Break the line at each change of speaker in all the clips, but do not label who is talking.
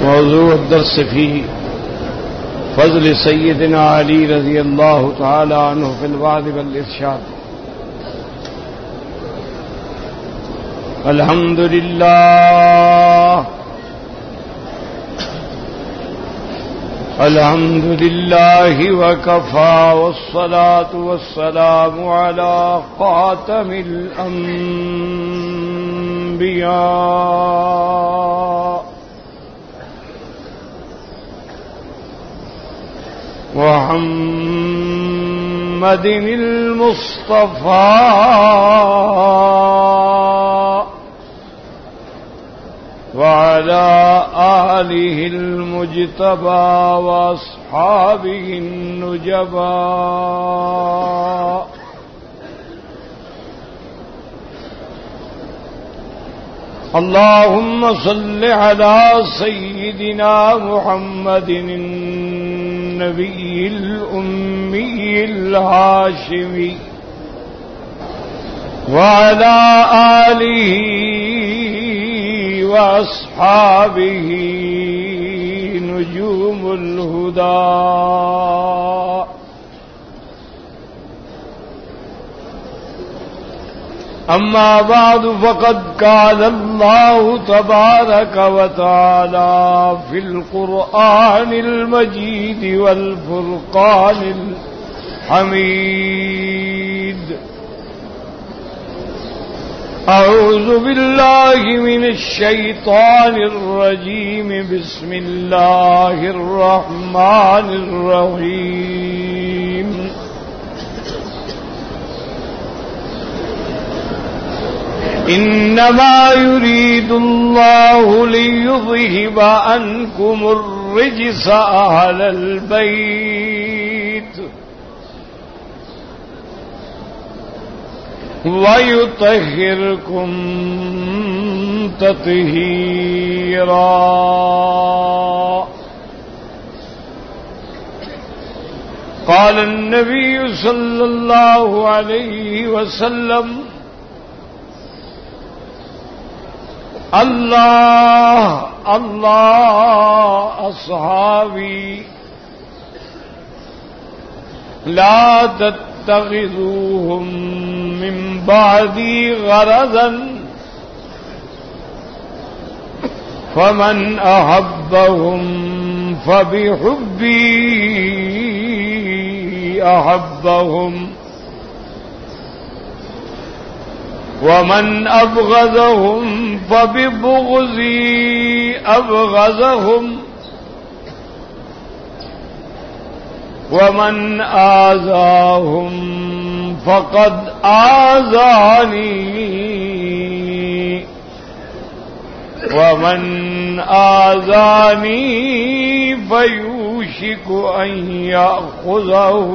موضوع الدرس في فضل سيدنا علی رضی اللہ تعالی عنہ في الوعظ والارشاد. الحمد للہ وكفى والصلاة والسلام على خاتم الأنبياء محمد المصطفى وعلى آله المجتبى وأصحابه النجبى. اللهم صل على سيدنا محمد النبي الأمي الهاشمي وعلى آله وأصحابه نجوم الهدى. أما بعد فقد قال الله تبارك وتعالى في القرآن المجيد والفرقان الحميد: أعوذ بالله من الشيطان الرجيم. بسم الله الرحمن الرحيم. إنما يريد الله ليذهب عنكم الرجس أهل البيت ويطهركم تطهيرا. قال النبي صلى الله عليه وسلم: اللہ اللہ اصحابی لا تتخذوهم من بعدی غرضا فمن احبهم فبحبی احبهم ومن ابغضهم فببغضي أبغضهم ومن آذاهم فقد آذاني ومن آذاني فيوشك أن يأخذه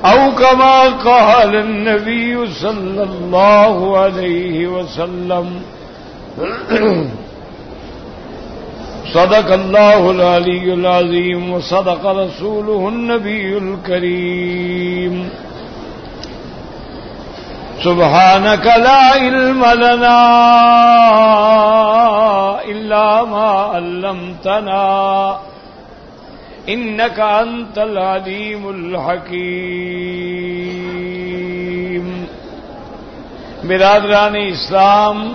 أو كما قال النبي صلى الله عليه وسلم. صدق الله العلي العظيم وصدق رسوله النبي الكريم. سبحانك لا علم لنا إلا ما علمتنا إنك أنت العليم الحكيم. برادران اسلام،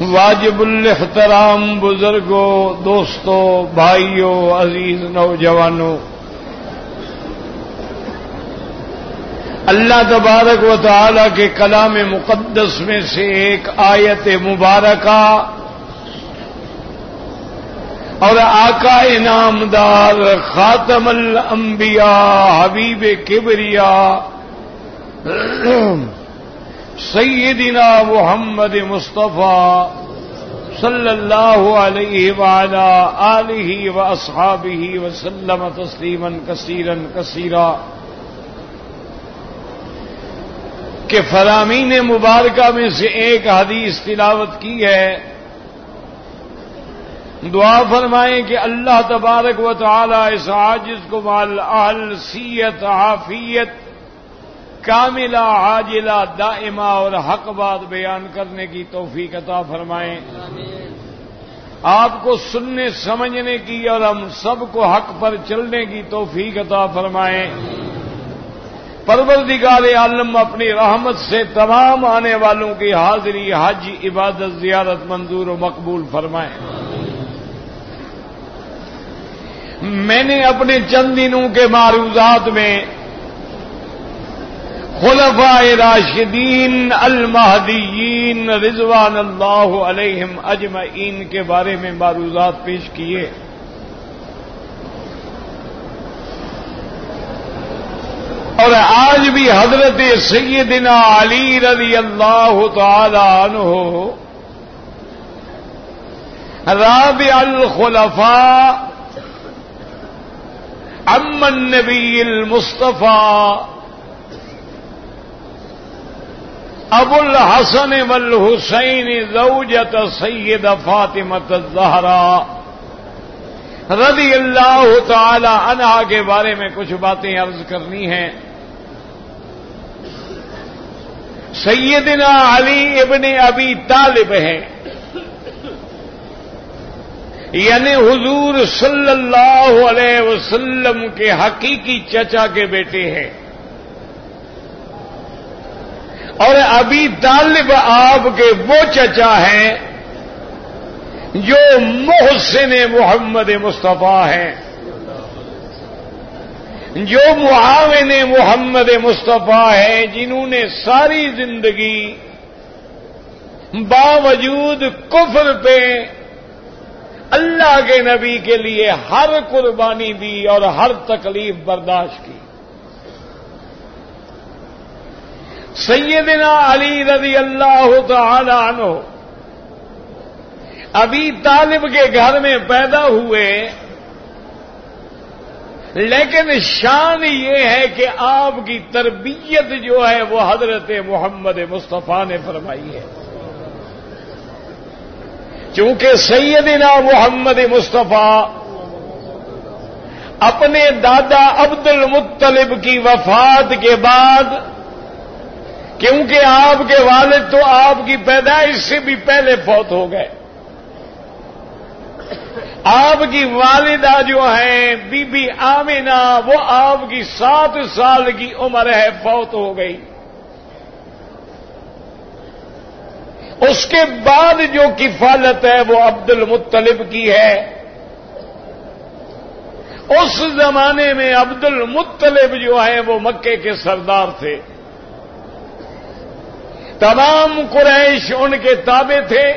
واجب الاحترام بزرگوں، دوستوں، بھائیوں، عزیز نوجوانوں، اللہ تبارک و تعالی کے کلام مقدس میں سے ایک آیت مبارکہ اور آقا انعامدار خاتم الانبیاء حبیب کبریا سیدنا محمد مصطفیٰ صلی اللہ علیہ وعلا آلہ واصحابہ وسلم تسلیما کثیرا کثیرا کہ فرامین مبارکہ میں سے ایک حدیث تلاوت کی ہے. دعا فرمائیں کہ اللہ تبارک و تعالی اس عاجز کو مال اہل سیت عافیت کاملہ عاجلہ دائمہ اور حق بات بیان کرنے کی توفیق عطا فرمائیں. آپ کو سننے سمجھنے کی اور ہم سب کو حق پر چلنے کی توفیق عطا فرمائیں. پروردگار عالم اپنی رحمت سے تمام آنے والوں کی حاضری، حج، عبادت، زیارت منظور و مقبول فرمائیں. میں نے اپنے چند دنوں کے معروضات میں خلفاء راشدین المہدیین رضوان اللہ علیہم اجمعین کے بارے میں معروضات پیش کیے. اور آج بھی حضرت سیدنا علی رضی اللہ تعالی عنہ رابع الخلفاء عم النبی المصطفیٰ ابو الحسن والحسین زوجۃ سید فاطمۃ الزہراء رضی اللہ تعالی عنہا کے بارے میں کچھ باتیں عرض کرنی ہیں. سیدنا علی ابن ابی طالب ہیں، یعنی حضور صلی اللہ علیہ وسلم کے حقیقی چچا کے بیٹے ہیں. اور ابی طالب آپ کے وہ چچا ہیں جو محسن محمد مصطفیٰ ہیں، جو معاون محمد مصطفیٰ ہیں، جنہوں نے ساری زندگی باوجود کفر پہ اللہ کے نبی کے لیے ہر قربانی دی اور ہر تکلیف برداشت کی. سیدنا علی رضی اللہ تعالی عنہ ابی طالب کے گھر میں پیدا ہوئے، لیکن شان یہ ہے کہ آپ کی تربیت جو ہے وہ حضرت محمد مصطفیٰ نے فرمائی ہے. چونکہ سیدنا محمد مصطفیٰ اپنے دادا عبد المطلب کی وفات کے بعد، کیونکہ آپ کے والد تو آپ کی پیدائش سے بھی پہلے فوت ہو گئے، آپ کی والدہ جو ہیں بی بی آمنہ، وہ آپ کی 7 سال کی عمر ہے، فوت ہو گئی. اس کے بعد جو کفالت ہے وہ عبد المطلب کی ہے. اس زمانے میں عبد المطلب جو ہے وہ مکے کے سردار تھے، تمام قریش ان کے تابع تھے،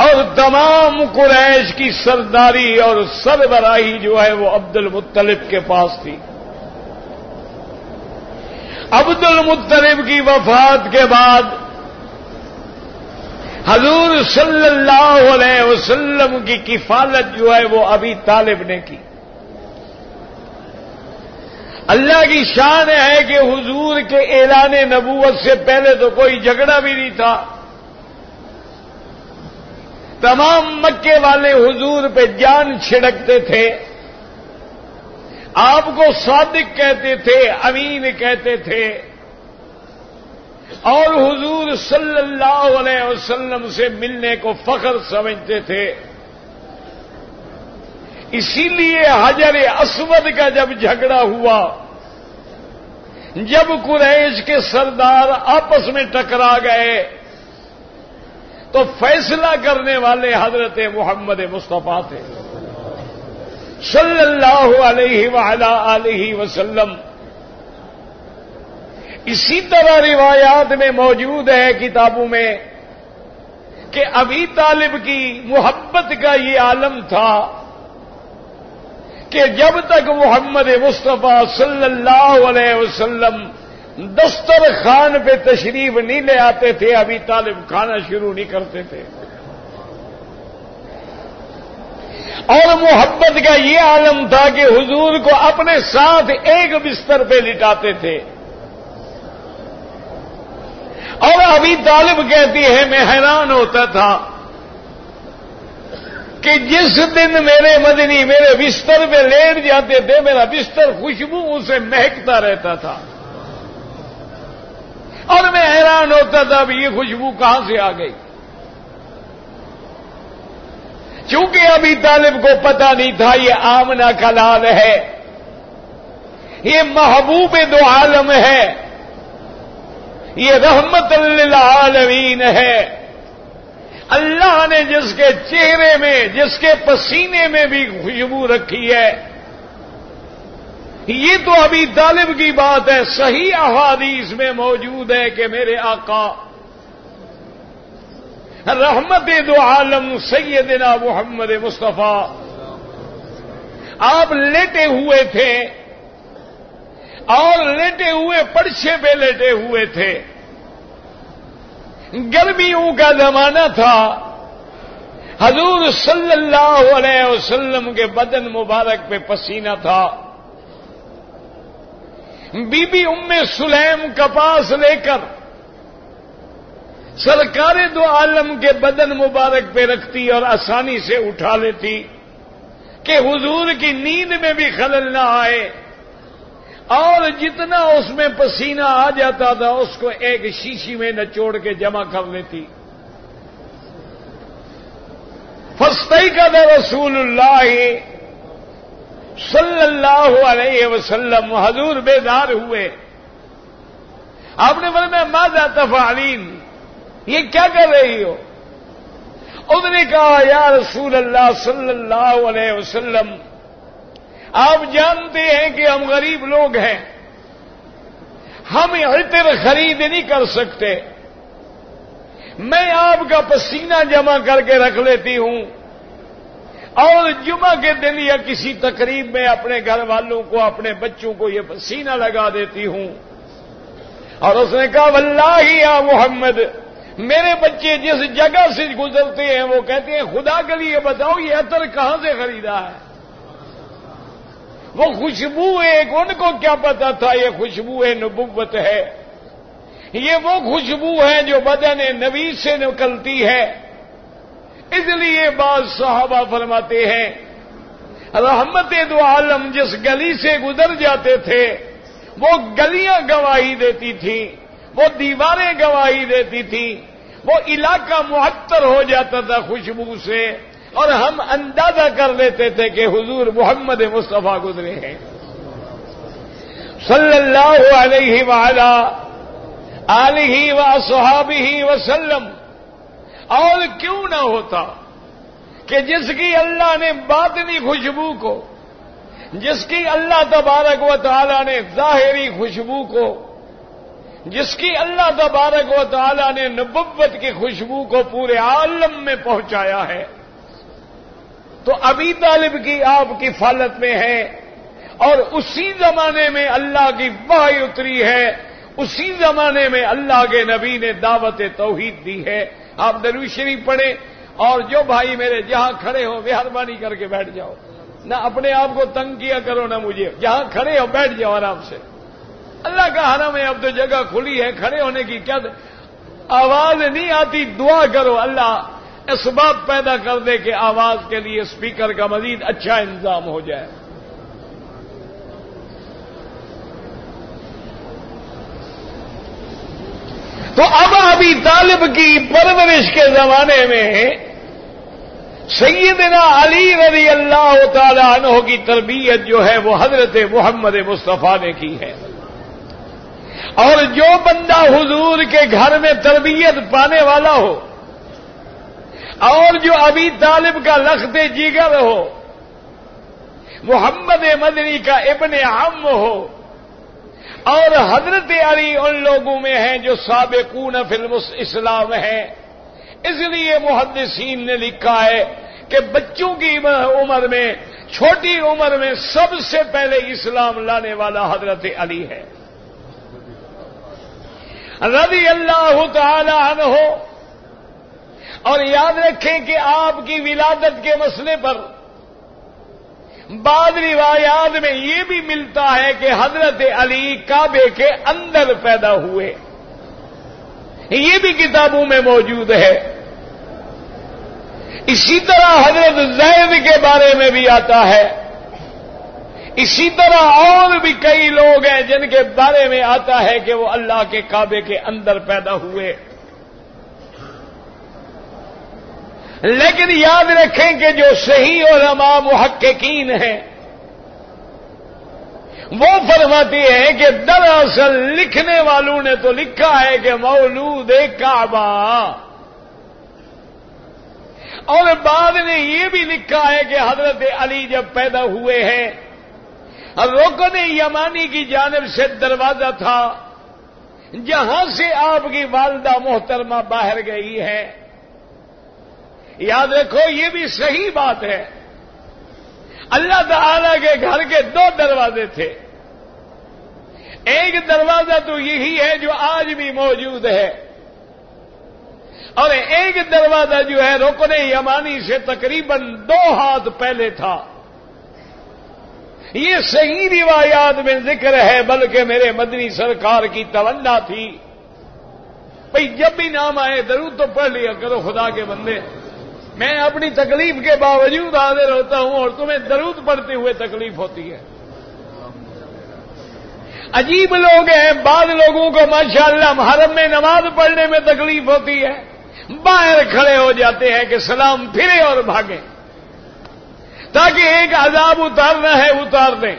اور تمام قریش کی سرداری اور سربراہی جو ہے وہ عبد المطلب کے پاس تھی. عبد المطلب کی وفات کے بعد حضور صلی اللہ علیہ وسلم کی کفالت جو ہے وہ ابی طالب نے کی. اللہ کی شان ہے کہ حضور کے اعلان نبوت سے پہلے تو کوئی جھگڑا بھی نہیں تھا. تمام مکے والے حضور پہ جان چھڑکتے تھے، آپ کو صادق کہتے تھے، امین کہتے تھے، اور حضور صلی اللہ علیہ وسلم سے ملنے کو فخر سمجھتے تھے. اسی لیے حجر اسود کا جب جھگڑا ہوا، جب قریش کے سردار آپس میں ٹکرا گئے، تو فیصلہ کرنے والے حضرت محمد مصطفیٰ تھے صلی اللہ علیہ وعلی آلہ وسلم. اسی طرح روایات میں موجود ہے کتابوں میں کہ ابی طالب کی محبت کا یہ عالم تھا کہ جب تک محمد مصطفیٰ صلی اللہ علیہ وسلم دسترخوان پہ تشریف نہیں لے آتے تھے، ابی طالب کھانا شروع نہیں کرتے تھے. اور محبت کا یہ عالم تھا کہ حضور کو اپنے ساتھ ایک بستر پہ لٹاتے تھے. اور ابی طالب کہتی ہے میں حیران ہوتا تھا کہ جس دن میرے مدنی میرے بستر پہ لیٹ جاتے تھے میرا بستر خوشبو سے مہکتا رہتا تھا، اور میں حیران ہوتا تھا اب یہ خوشبو کہاں سے آ گئی؟ چونکہ ابھی طالب کو پتہ نہیں تھا یہ آمنہ کا لال ہے، یہ محبوب دو عالم ہے، یہ رحمت للعالمین ہے۔ اللہ نے جس کے چہرے میں جس کے پسینے میں بھی خوشبو رکھی ہے، یہ تو ابھی طالب کی بات ہے۔ صحیح احادیث میں موجود ہے کہ میرے آقا رحمت دو عالم سیدنا محمد مصطفیٰ آپ لیٹے ہوئے تھے، اور لیٹے ہوئے پرچھے پہ لیٹے ہوئے تھے، گرمیوں کا زمانہ تھا، حضور صلی اللہ علیہ وسلم کے بدن مبارک پہ پسینہ تھا، بی بی ام سلیم کپاس لے کر سرکار دو عالم کے بدن مبارک پہ رکھتی اور آسانی سے اٹھا لیتی کہ حضور کی نیند میں بھی خلل نہ آئے، اور جتنا اس میں پسینہ آ جاتا تھا اس کو ایک شیشی میں نچوڑ کے جمع کر لیتی۔ فاستيقظ رسول اللہ صلی اللہ علیہ وسلم، حضور بیدار ہوئے، آپ نے فرمایا ماذا تفعلین، یہ کیا کر رہی ہو؟ اس نے کہا یا رسول اللہ صلی اللہ علیہ وسلم، آپ جانتے ہیں کہ ہم غریب لوگ ہیں، ہم عطر خرید نہیں کر سکتے، میں آپ کا پسینہ جمع کر کے رکھ لیتی ہوں، اور جمعہ کے دن یا کسی تقریب میں اپنے گھر والوں کو اپنے بچوں کو یہ پسینہ لگا دیتی ہوں۔ اور اس نے کہا واللہ یا محمد، میرے بچے جس جگہ سے گزرتے ہیں وہ کہتے ہیں خدا کے لیے بتاؤ یہ عطر کہاں سے خریدا ہے؟ وہ خوشبو ایک ان کو کیا پتا تھا یہ خوشبو نبوت ہے، یہ وہ خوشبو ہے جو بدن نبی سے نکلتی ہے۔ اس لیے بعض صحابہ فرماتے ہیں رحمت دو عالم جس گلی سے گزر جاتے تھے وہ گلیاں گواہی دیتی تھیں، وہ دیواریں گواہی دیتی تھیں، وہ علاقہ معطر ہو جاتا تھا خوشبو سے، اور ہم اندازہ کر لیتے تھے کہ حضور محمد مصطفیٰ گزرے ہیں صلی اللہ علیہ وعلا آلہ واصحابہ وسلم۔ اور کیوں نہ ہوتا کہ جس کی اللہ نے باطنی خوشبو کو، جس کی اللہ تبارک و تعالی نے ظاہری خوشبو کو، جس کی اللہ تبارک و تعالی نے نبوت کی خوشبو کو پورے عالم میں پہنچایا ہے، تو ابی طالب کی آپ کی فالت میں ہے، اور اسی زمانے میں اللہ کی وحی اتری ہے، اسی زمانے میں اللہ کے نبی نے دعوت توحید دی ہے۔ آپ درود شریف پڑھیں، اور جو بھائی میرے جہاں کھڑے ہو مہربانی کر کے بیٹھ جاؤ، نہ اپنے آپ کو تنگ کیا کرو نہ مجھے، جہاں کھڑے ہو بیٹھ جاؤ آرام سے، اللہ کا حرم ہے، اب تو جگہ کھلی ہے، کھڑے ہونے کی کیا آواز نہیں آتی، دعا کرو اللہ اسباب پیدا کر دے کہ آواز کے لیے اسپیکر کا مزید اچھا انتظام ہو جائے۔ تو اب ابی طالب کی پرورش کے زمانے میں سیدنا علی رضی اللہ تعالی عنہ کی تربیت جو ہے وہ حضرت محمد مصطفیٰ نے کی ہے، اور جو بندہ حضور کے گھر میں تربیت پانے والا ہو، اور جو ابی طالب کا لخت جگر ہو، محمد مدنی کا ابن عم ہو، اور حضرت علی ان لوگوں میں ہیں جو سابقون فی الاسلام ہیں۔ اس لیے محدثین نے لکھا ہے کہ بچوں کی عمر میں، چھوٹی عمر میں سب سے پہلے اسلام لانے والا حضرت علی ہے رضی اللہ تعالی عنہ۔ اور یاد رکھیں کہ آپ کی ولادت کے مسئلے پر بعض روایات میں یہ بھی ملتا ہے کہ حضرت علی کعبے کے اندر پیدا ہوئے، یہ بھی کتابوں میں موجود ہے۔ اسی طرح حضرت زید کے بارے میں بھی آتا ہے، اسی طرح اور بھی کئی لوگ ہیں جن کے بارے میں آتا ہے کہ وہ اللہ کے کعبے کے اندر پیدا ہوئے۔ لیکن یاد رکھیں کہ جو صحیح علماء محققین ہیں وہ فرماتے ہیں کہ دراصل لکھنے والوں نے تو لکھا ہے کہ مولود کعبہ، اور بعد نے یہ بھی لکھا ہے کہ حضرت علی جب پیدا ہوئے ہیں رکن یمانی کی جانب سے دروازہ تھا جہاں سے آپ کی والدہ محترمہ باہر گئی ہے۔ یاد رکھو یہ بھی صحیح بات ہے، اللہ تعالی کے گھر کے دو دروازے تھے، ایک دروازہ تو یہی ہے جو آج بھی موجود ہے، اور ایک دروازہ جو ہے رکن یمانی سے تقریباً 2 ہاتھ پہلے تھا۔ یہ صحیح روایات میں ذکر ہے، بلکہ میرے مدنی سرکار کی تمنا تھی بھئی جب بھی نام آئے درود تو پڑھ لیا کرو خدا کے بندے، میں اپنی تکلیف کے باوجود حاضر ہوتا ہوں اور تمہیں درود پڑھتے ہوئے تکلیف ہوتی ہے۔ عجیب لوگ ہیں، بعض لوگوں کو ماشاءاللہ حرم میں نماز پڑھنے میں تکلیف ہوتی ہے، باہر کھڑے ہو جاتے ہیں کہ سلام پھرے اور بھاگیں تاکہ ایک عذاب اتارنا ہے اتار دیں،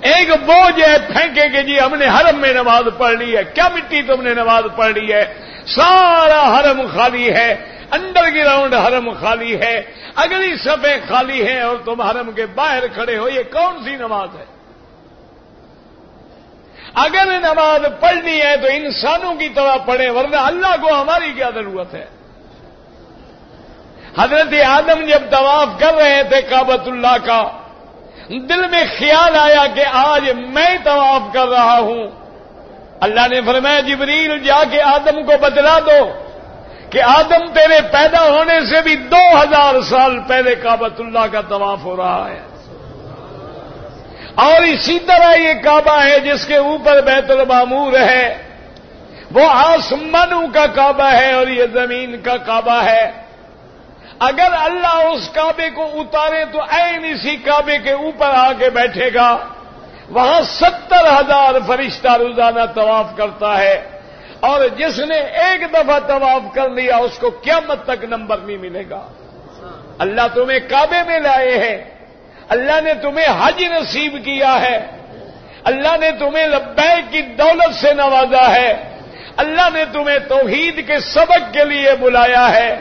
ایک بوجھ ہے پھینکے کہ جی ہم نے حرم میں نماز پڑھ لی ہے، کیا مٹی تم نے نماز پڑھ لی ہے، سارا حرم خالی ہے، انڈر گراؤنڈ حرم خالی ہے، اگلی صفیں خالی ہیں اور تم حرم کے باہر کھڑے ہو، یہ کون سی نماز ہے؟ اگر نماز پڑھنی ہے تو انسانوں کی طرح پڑھیں، ورنہ اللہ کو ہماری کیا ضرورت ہے؟ حضرت آدم جب طواف کر رہے تھے کعبۃ اللہ کا، دل میں خیال آیا کہ آج میں طواف کر رہا ہوں، اللہ نے فرمایا جبریل جا کے آدم کو بتلا دو کہ آدم تیرے پیدا ہونے سے بھی 2000 سال پہلے کعبۃ اللہ کا طواف ہو رہا ہے، اور اسی طرح یہ کعبہ ہے جس کے اوپر بیت المعمور ہے، وہ آسمانوں کا کعبہ ہے اور یہ زمین کا کعبہ ہے۔ اگر اللہ اس کعبے کو اتارے تو عین اسی کعبے کے اوپر آ کے بیٹھے گا، وہاں 70,000 فرشتہ روزانہ طواف کرتا ہے، اور جس نے ایک دفعہ طواف کر لیا اس کو قیامت تک نمبر نہیں ملے گا۔ اللہ تمہیں کعبے میں لائے ہیں، اللہ نے تمہیں حج نصیب کیا ہے، اللہ نے تمہیں لبیک کی دولت سے نوازا ہے، اللہ نے تمہیں توحید کے سبق کے لیے بلایا ہے،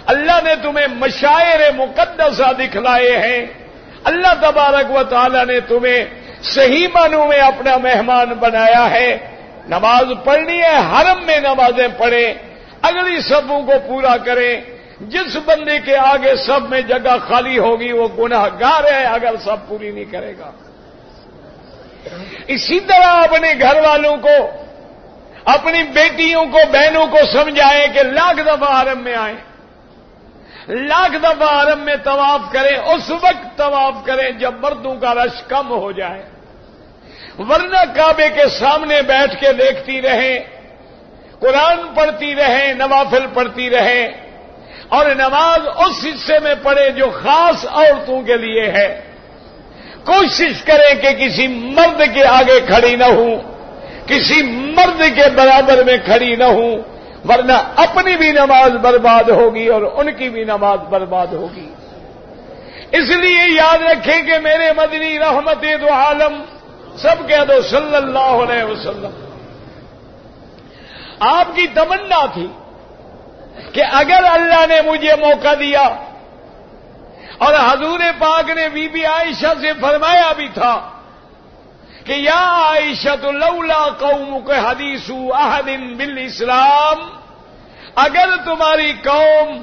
اللہ نے تمہیں مشاعر مقدسہ دکھلائے ہیں، اللہ تبارک و تعالی نے تمہیں صحیح معنوں میں اپنا مہمان بنایا ہے۔ نماز پڑھنی ہے، حرم میں نمازیں پڑھیں، اگلی صفوں کو پورا کریں، جس بندے کے آگے سب میں جگہ خالی ہوگی وہ گناہگار ہے اگر سب پوری نہیں کرے گا۔ اسی طرح اپنے گھر والوں کو، اپنی بیٹیوں کو، بہنوں کو سمجھائیں کہ 1,00,000 دفعہ حرم میں آئیں، 1,00,000 دفعہ حرم میں طواف کریں، اس وقت طواف کریں جب مردوں کا رش کم ہو جائے، ورنہ کعبے کے سامنے بیٹھ کے دیکھتی رہیں، قرآن پڑھتی رہیں، نوافل پڑھتی رہیں، اور نماز اس حصے میں پڑھے جو خاص عورتوں کے لیے ہے۔ کوشش کریں کہ کسی مرد کے آگے کھڑی نہ ہوں، کسی مرد کے برابر میں کھڑی نہ ہوں، ورنہ اپنی بھی نماز برباد ہوگی اور ان کی بھی نماز برباد ہوگی۔ اس لیے یاد رکھیں کہ میرے مدنی رحمت دو عالم سب کہہ دو صلی اللہ علیہ وسلم، آپ کی تمنا تھی کہ اگر اللہ نے مجھے موقع دیا، اور حضور پاک نے بی بی عائشہ سے فرمایا بھی تھا کہ یا عائشہ لولا قومک حدیث احد بالاسلام، اگر تمہاری قوم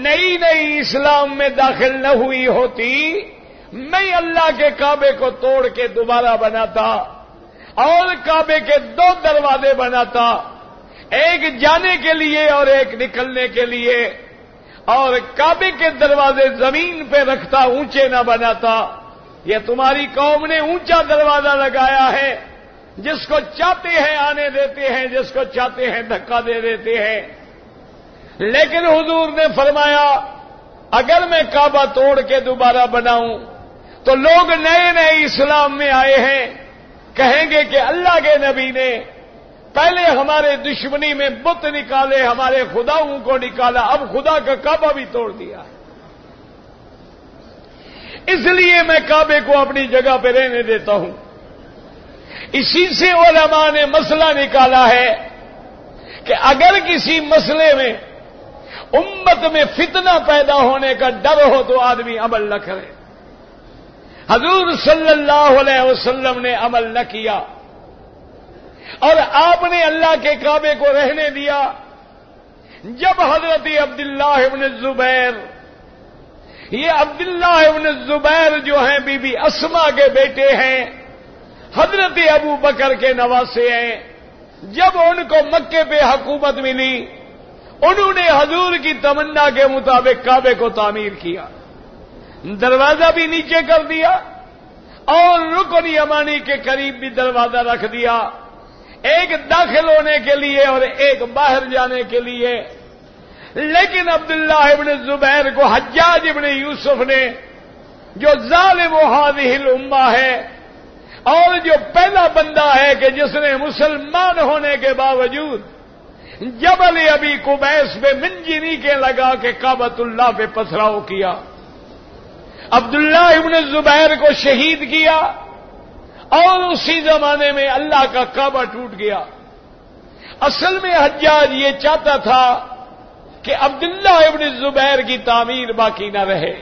نئی نئی اسلام میں داخل نہ ہوئی ہوتی، میں اللہ کے کعبے کو توڑ کے دوبارہ بناتا اور کعبے کے 2 دروازے بناتا، ایک جانے کے لیے اور ایک نکلنے کے لیے، اور کعبے کے دروازے زمین پہ رکھتا، اونچے نہ بناتا۔ یہ تمہاری قوم نے اونچا دروازہ لگایا ہے، جس کو چاہتے ہیں آنے دیتے ہیں، جس کو چاہتے ہیں دھکا دے دیتے ہیں۔ لیکن حضور نے فرمایا اگر میں کعبہ توڑ کے دوبارہ بناؤں تو لوگ نئے نئے اسلام میں آئے ہیں کہیں گے کہ اللہ کے نبی نے پہلے ہمارے دشمنی میں بت نکالے، ہمارے خداؤں کو نکالا، اب خدا کا کعبہ بھی توڑ دیا۔ اس لیے میں کعبے کو اپنی جگہ پہ رہنے دیتا ہوں۔ اسی سے علماء نے مسئلہ نکالا ہے کہ اگر کسی مسئلے میں امت میں فتنہ پیدا ہونے کا ڈر ہو تو آدمی عمل نہ کرے۔ حضور صلی اللہ علیہ وسلم نے عمل نہ کیا اور آپ نے اللہ کے کعبے کو رہنے دیا۔ جب حضرت عبداللہ ابن الزبیر، یہ عبداللہ ابن الزبیر جو ہیں بی بی اسما کے بیٹے ہیں، حضرت ابو بکر کے نواسے ہیں، جب ان کو مکے پہ حکومت ملی انہوں نے حضور کی تمنا کے مطابق کعبے کو تعمیر کیا، دروازہ بھی نیچے کر دیا اور رکن یمانی کے قریب بھی دروازہ رکھ دیا، ایک داخل ہونے کے لیے اور ایک باہر جانے کے لیے۔ لیکن عبداللہ ابن الزبیر کو حجاج ابن یوسف نے، جو ظالم و ہذہ الامہ ہے اور جو پہلا بندہ ہے کہ جس نے مسلمان ہونے کے باوجود جبل ابی قبیس پہ منجنیقیں لگا کے کعبۃ اللہ پہ پتھراؤ کیا، عبداللہ ابن الزبیر کو شہید کیا اور اسی زمانے میں اللہ کا کعبہ ٹوٹ گیا۔ اصل میں حجاج یہ چاہتا تھا کہ عبداللہ ابن الزبیر کی تعمیر باقی نہ رہے۔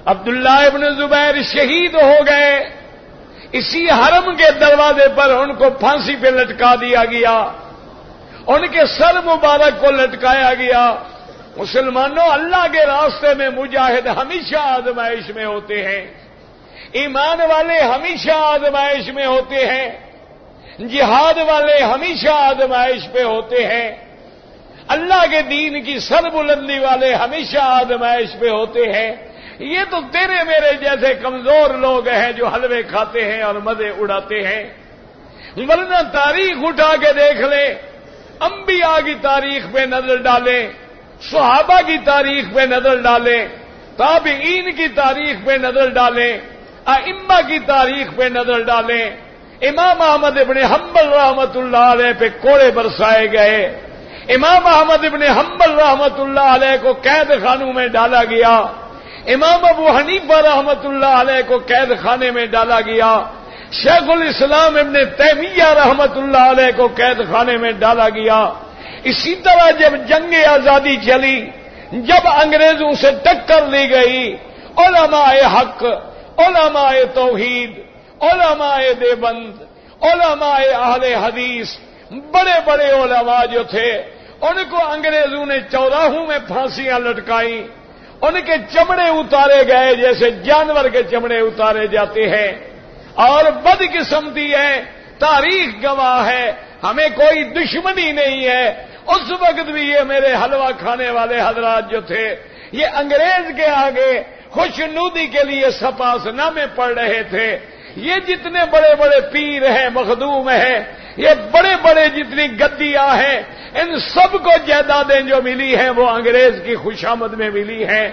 عبداللہ ابن الزبیر شہید ہو گئے، اسی حرم کے دروازے پر ان کو پھانسی پہ لٹکا دیا گیا، ان کے سر مبارک کو لٹکایا گیا۔ مسلمانوں، اللہ کے راستے میں مجاہد ہمیشہ آزمائش میں ہوتے ہیں، ایمان والے ہمیشہ آزمائش میں ہوتے ہیں، جہاد والے ہمیشہ آزمائش پہ ہوتے ہیں، اللہ کے دین کی سر بلندی والے ہمیشہ آزمائش پہ ہوتے ہیں۔ یہ تو تیرے میرے جیسے کمزور لوگ ہیں جو حلوے کھاتے ہیں اور مزے اڑاتے ہیں، ورنہ تاریخ اٹھا کے دیکھ لیں، انبیاء کی تاریخ پہ نظر ڈالیں، صحابہ کی تاریخ پہ نظر ڈالیں، تابعین کی تاریخ پہ نظر ڈالیں، ائمہ کی تاریخ پہ نظر ڈالیں، امام احمد ابن حنبل رحمۃ اللہ علیہ پہ کوڑے برسائے گئے، امام احمد ابن حنبل رحمۃ اللہ علیہ کو قید خانوں میں ڈالا گیا، امام ابو حنیفہ رحمۃ اللہ علیہ کو قید خانے میں ڈالا گیا، شیخ الاسلام ابن تیمیہ رحمۃ اللہ علیہ کو قید خانے میں ڈالا گیا۔ اسی طرح جب جنگ آزادی چلی، جب انگریزوں سے ٹکر لی گئی، علماء حق، علماء توحید، علماء دیوبند، علماء اہل حدیث، بڑے بڑے علماء جو تھے ان کو انگریزوں نے چوراہوں میں پھانسیاں لٹکائیں، ان کے چمڑے اتارے گئے جیسے جانور کے چمڑے اتارے جاتے ہیں، اور بدقسمتی ہے، تاریخ گواہ ہے، ہمیں کوئی دشمنی نہیں ہے۔ اس وقت بھی یہ میرے حلوہ کھانے والے حضرات جو تھے یہ انگریز کے آگے خوشنودی کے لیے سپاس نامے پڑھ رہے تھے۔ یہ جتنے بڑے بڑے پیر ہیں، مخدوم ہیں، یہ بڑے بڑے جتنی گدیاں ہیں، ان سب کو جائیدادیں جو ملی ہیں وہ انگریز کی خوشامد میں ملی ہیں،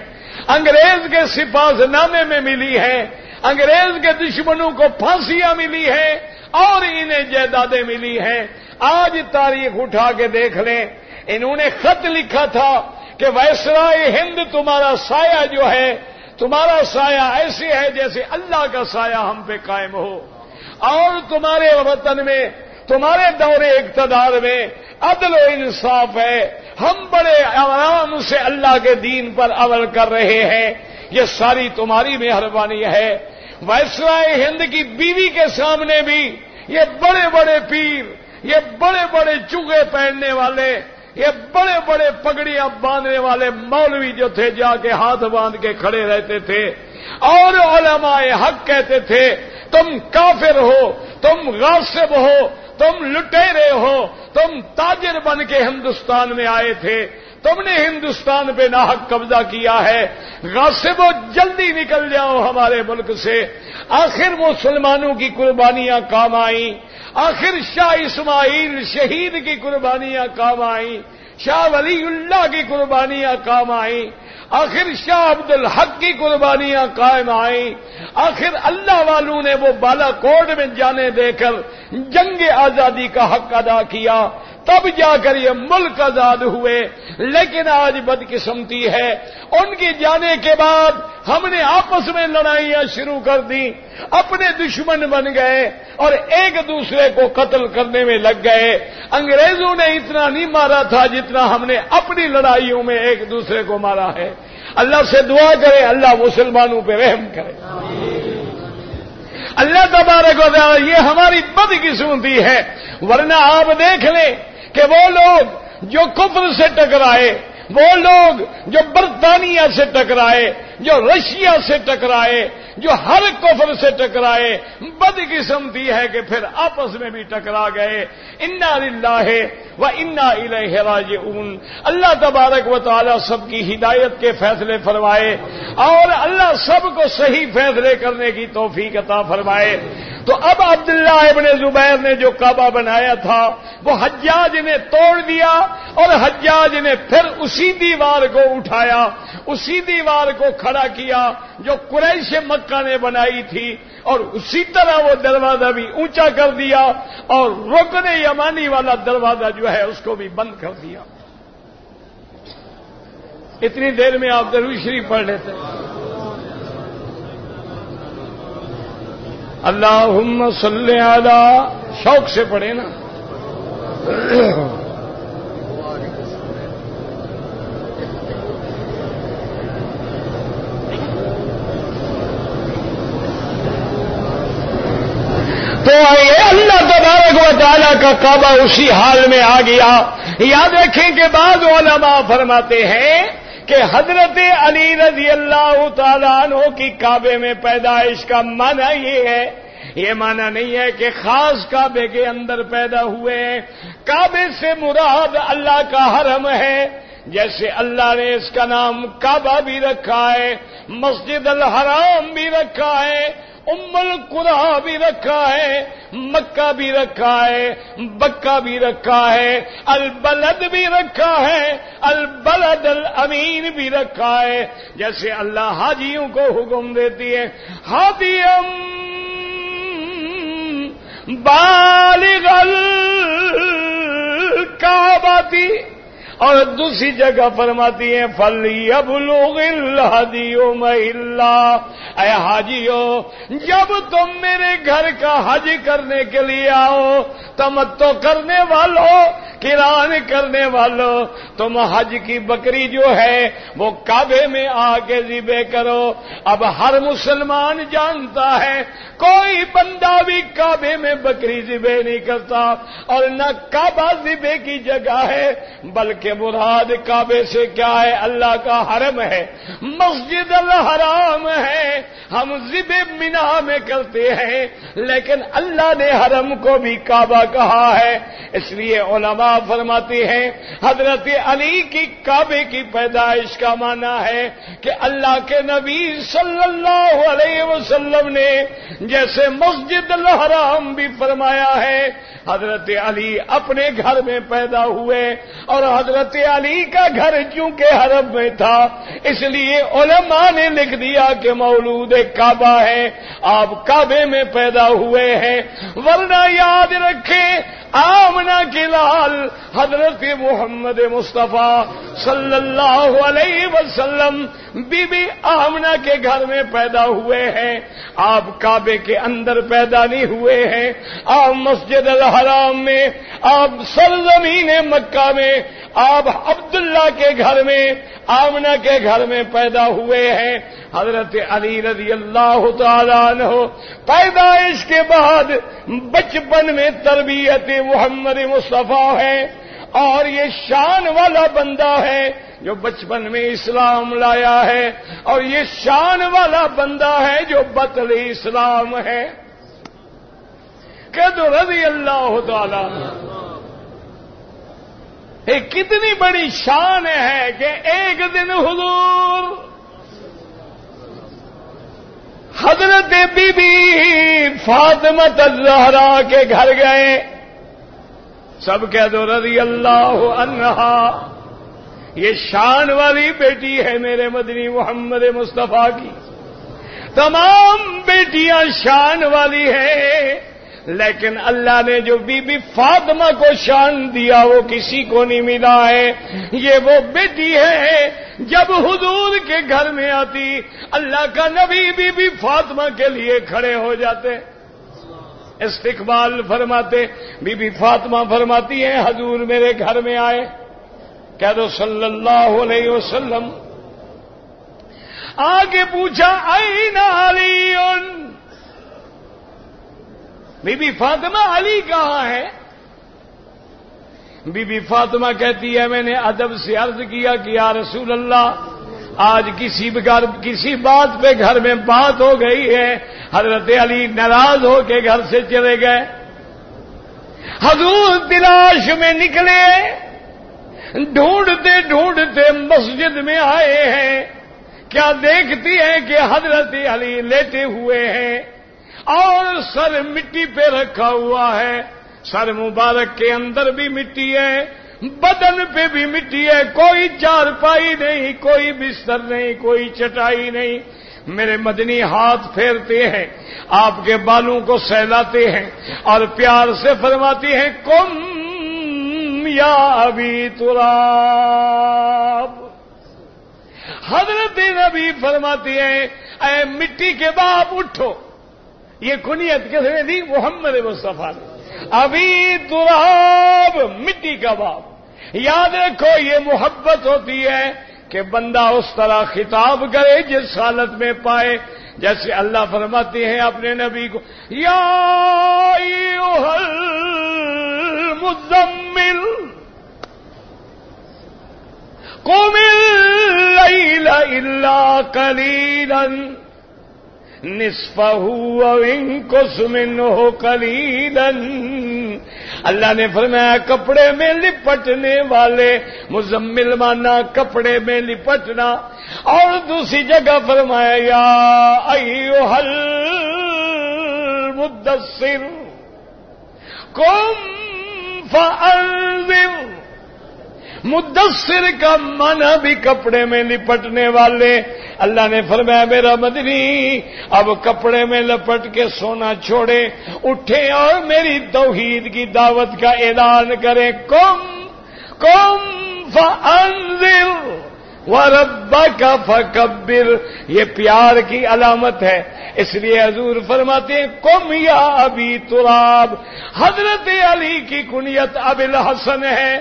انگریز کے سپاس نامے میں ملی ہیں، انگریز کے دشمنوں کو پھانسیاں ملی ہیں اور انہیں جائیدادیں ملی ہیں۔ آج تاریخ اٹھا کے دیکھ لیں، انہوں نے خط لکھا تھا کہ وائسرائے ہند تمہارا سایہ جو ہے، تمہارا سایہ ایسے ہے جیسے اللہ کا سایہ ہم پہ قائم ہو، اور تمہارے وطن میں، تمہارے دور اقتدار میں عدل و انصاف ہے، ہم بڑے آرام سے اللہ کے دین پر عمل کر رہے ہیں، یہ ساری تمہاری مہربانی ہے۔ وائسرائے ہند کی بیوی کے سامنے بھی یہ بڑے بڑے پیر، یہ بڑے بڑے چوگے پہننے والے، یہ بڑے بڑے پگڑیاں باندھنے والے مولوی جو تھے جا کے ہاتھ باندھ کے کھڑے رہتے تھے، اور علماء حق کہتے تھے تم کافر ہو، تم غاصب ہو، تم لٹیرے ہو، تم تاجر بن کے ہندوستان میں آئے تھے، تم نے ہندوستان پہ ناحق قبضہ کیا ہے، غاصبوں جلدی نکل جاؤ ہمارے ملک سے۔ آخر مسلمانوں کی قربانیاں کام آئیں، آخر شاہ اسماعیل شہید کی قربانیاں کام آئیں، شاہ ولی اللہ کی قربانیاں کام آئیں، آخر شاہ عبد الحق کی قربانیاں قائم آئیں، آخر اللہ والوں نے وہ بالا کوٹ میں جانے دے کر جنگ آزادی کا حق ادا کیا، تب جا کر یہ ملک آزاد ہوئے۔ لیکن آج بدقسمتی ہے، ان کی جانے کے بعد ہم نے آپس میں لڑائیاں شروع کر دی، اپنے دشمن بن گئے اور ایک دوسرے کو قتل کرنے میں لگ گئے۔ انگریزوں نے اتنا نہیں مارا تھا جتنا ہم نے اپنی لڑائیوں میں ایک دوسرے کو مارا ہے۔ اللہ سے دعا کرے اللہ مسلمانوں پہ رحم کرے۔ اللہ تبارک و تعالی، یہ ہماری بدقسمتی ہے، ورنہ آپ دیکھ لیں کہ وہ لوگ جو کفر سے ٹکرائے، وہ لوگ جو برطانیہ سے ٹکرائے، جو رشیا سے ٹکرائے، جو ہر کفر سے ٹکرائے، بدقسمتی ہے کہ پھر آپس میں بھی ٹکرا گئے۔ انا للہ و انا الیہ راجعون۔ اللہ تبارک و تعالی سب کی ہدایت کے فیصلے فرمائے اور اللہ سب کو صحیح فیصلے کرنے کی توفیق عطا فرمائے۔ تو اب عبداللہ ابن زبیر نے جو کعبہ بنایا تھا وہ حجاج نے توڑ دیا، اور حجاج نے پھر اسی دیوار کو اٹھایا، اسی دیوار کو کھڑا کیا جو قریش مکہ نے بنائی تھی، اور اسی طرح وہ دروازہ بھی اونچا کر دیا اور رکن یمانی والا دروازہ جو ہے اس کو بھی بند کر دیا۔ اتنی دیر میں آپ درود شریف پڑھ لیتے ہیں۔ اللہم صلی علی، شوق سے پڑھے نا۔ تو اللہ تبارک و تعالیٰ کا کعبہ اسی حال میں آ گیا۔ یاد رکھیں کہ بعض علماء فرماتے ہیں کہ حضرت علی رضی اللہ تعالیٰ عنہ کی کعبے میں پیدائش کا معنی یہ ہے، یہ معنی نہیں ہے کہ خاص کعبے کے اندر پیدا ہوئے ہیں۔ کعبے سے مراد اللہ کا حرم ہے، جیسے اللہ نے اس کا نام کعبہ بھی رکھا ہے، مسجد الحرام بھی رکھا ہے، ام القریٰ بھی رکھا ہے، مکہ بھی رکھا ہے، بکہ بھی رکھا ہے، البلد بھی رکھا ہے، البلد الامین بھی رکھا ہے۔ جیسے اللہ حاجیوں کو حکم دیتی ہے ہادیم بالغ الکعبۃ، اور دوسری جگہ فرماتی ہیں فَلْيَبْلُغِ الْهَدْيُ مَحِلَّهُ، اے حاجیو جب تم میرے گھر کا حج کرنے کے لیے آؤ، تمتع کرنے والوں، قران کرنے والوں، تم حج کی بکری جو ہے وہ کعبے میں آ کے ذبح کرو۔ اب ہر مسلمان جانتا ہے کوئی بندہ بھی کعبے میں بکری ذبح نہیں کرتا، اور نہ کعبہ ذبح کی جگہ ہے، بلکہ مراد کعبے سے کیا ہے؟ اللہ کا حرم ہے، مسجد الحرام ہے۔ ہم ذبح منا میں کرتے ہیں، لیکن اللہ نے حرم کو بھی کعبہ کہا ہے۔ اس لیے علماء فرماتے ہیں حضرت علی کی کعبے کی پیدائش کا معنی ہے کہ اللہ کے نبی صلی اللہ علیہ وسلم نے جیسے مسجد الحرام بھی فرمایا ہے، حضرت علی اپنے گھر میں پیدا ہوئے، اور حضرت علی کا گھر چونکہ حرم میں تھا اس لیے علماء نے لکھ دیا کہ مولود کعبہ ہے، آپ کعبے میں پیدا ہوئے ہیں۔ ورنہ یاد رکھیں آمنہ کے لال حضرت محمد مصطفیٰ صلی اللہ علیہ وسلم بی بی آمنہ کے گھر میں پیدا ہوئے ہیں، آپ کعبے کے اندر پیدا نہیں ہوئے ہیں، آپ مسجد الحرام میں، آپ سرزمین مکہ میں، آپ عبداللہ کے گھر میں، آمنہ کے گھر میں پیدا ہوئے ہیں۔ حضرت علی رضی اللہ تعالیٰ عنہ پیدائش کے بعد بچپن میں تربیت محمد مصطفیٰ ہے، اور یہ شان والا بندہ ہے جو بچپن میں اسلام لایا ہے، اور یہ شان والا بندہ ہے جو بطل اسلام ہے۔ کہ تو رضی اللہ تعالیٰ یہ کتنی بڑی شان ہے کہ ایک دن حضور حضرت بی بی فاطمہ الزہرا کے گھر گئے، سب کہہ دو رضی اللہ عنہا، یہ شان والی بیٹی ہے میرے مدنی محمد مصطفیٰ کی. تمام بیٹیاں شان والی ہیں، لیکن اللہ نے جو بی بی فاطمہ کو شان دیا وہ کسی کو نہیں ملا ہے. یہ وہ بیٹی ہے جب حضور کے گھر میں آتی اللہ کا نبی بی بی فاطمہ کے لیے کھڑے ہو جاتے، استقبال فرماتے. بی بی فاطمہ فرماتی ہیں حضور میرے گھر میں آئے. کہہ دو صلی اللہ علیہ وسلم. آگے پوچھا این علی، بی بی فاطمہ علی کہاں ہے؟ بی بی فاطمہ کہتی ہے میں نے ادب سے عرض کیا کہ یا رسول اللہ آج کسی بات پہ گھر میں بات ہو گئی ہے. حضرت علی ناراض ہو کے گھر سے چلے گئے. حضور تلاش میں نکلے، ڈھونڈتے ڈھونڈتے مسجد میں آئے ہیں. کیا دیکھتی ہیں کہ حضرت علی لیٹے ہوئے ہیں اور سر مٹی پہ رکھا ہوا ہے. سر مبارک کے اندر بھی مٹی ہے، بدن پہ بھی مٹی ہے. کوئی چارپائی نہیں، کوئی بستر نہیں، کوئی چٹائی نہیں. میرے مدنی ہاتھ پھیرتے ہیں، آپ کے بالوں کو سہلاتے ہیں اور پیار سے فرماتی ہیں قم یا ابی تراب. حضرت نبی فرماتی ہیں اے مٹی کے باپ اٹھو. یہ کنیت کس نے دی؟ محمد مصطفیٰ نے. ابی تراب، مٹی کا باپ. یاد رکھو یہ محبت ہوتی ہے کہ بندہ اس طرح خطاب کرے جس حالت میں پائے. جیسے اللہ فرماتے ہیں اپنے نبی کو یا ایھا المزمل قم اللیل الا قلیلا نصفہ او انقص منہ قلیلا. اللہ نے فرمایا کپڑے میں لپٹنے والے، مزمل مانا کپڑے میں لپٹنا. اور دوسری جگہ فرمایا یا ایھا المدثر قم فانذر. مدثر کا معنی بھی کپڑے میں لپٹنے والے. اللہ نے فرمایا میرا مدنی اب کپڑے میں لپٹ کے سونا چھوڑے، اٹھے اور میری توحید کی دعوت کا اعلان کریں. قم فانذر وربک فکبر. یہ پیار کی علامت ہے، اس لیے حضور فرماتے ہیں قم یا ابی تراب. حضرت علی کی کنیت ابی الحسن ہے،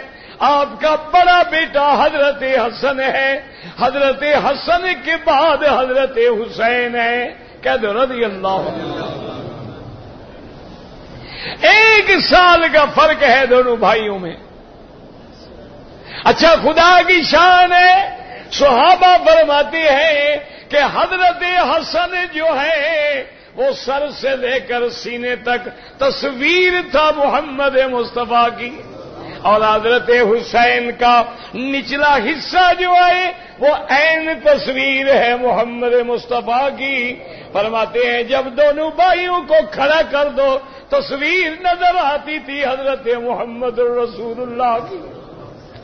آپ کا بڑا بیٹا حضرت حسن ہے. حضرت حسن کے بعد حضرت حسین ہے. کہہ دو رضی اللہ عنہ. 1 سال کا فرق ہے دونوں بھائیوں میں. اچھا خدا کی شان ہے. صحابہ فرماتے ہیں کہ حضرت حسن جو ہے وہ سر سے لے کر سینے تک تصویر تھا محمد مصطفیٰ کی، اور حضرت حسین کا نچلا حصہ جو ہے وہ عین تصویر ہے محمد مصطفیٰ کی. فرماتے ہیں جب دونوں بھائیوں کو کھڑا کر دو تصویر نظر آتی تھی حضرت محمد رسول اللہ کی.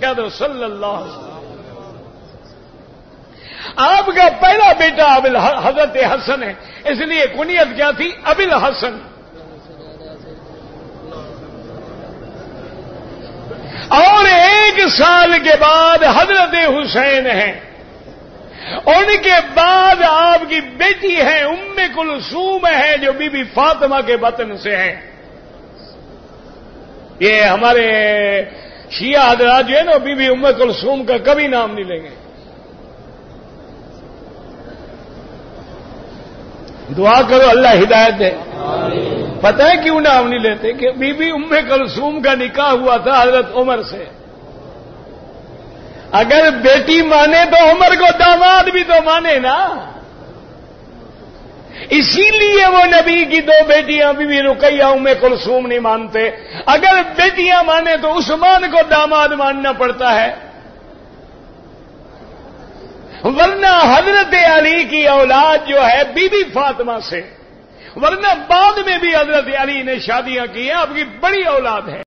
کہہ دو صلی اللہ علیہ وسلم. آپ کا پہلا بیٹا حضرت حسن ہے، اس لیے کنیت کیا تھی؟ ابی الحسن. اور 1 سال کے بعد حضرت حسین ہیں. ان کے بعد آپ کی بیٹی ہے ام کلثوم ہے جو بی بی فاطمہ کے بطن سے ہیں. یہ ہمارے شیعہ حضرات جو ہے نا بی بی ام کلثوم کا کبھی نام نہیں لیں گے. دعا کرو اللہ ہدایت دے. پتہ ہے کیوں نام نہیں لیتے؟ کہ بی بی ام کلثوم کا نکاح ہوا تھا حضرت عمر سے. اگر بیٹی مانے تو عمر کو داماد بھی تو مانے نا. اسی لیے وہ نبی کی 2 بیٹیاں بی بی رقیہ ام کلثوم نہیں مانتے. اگر بیٹیاں مانے تو عثمان کو داماد ماننا پڑتا ہے. ورنہ حضرت علی کی اولاد جو ہے بی بی فاطمہ سے، ورنہ بعد میں بھی حضرت علی نے شادیاں کی ہیں. آپ کی بڑی اولاد ہے.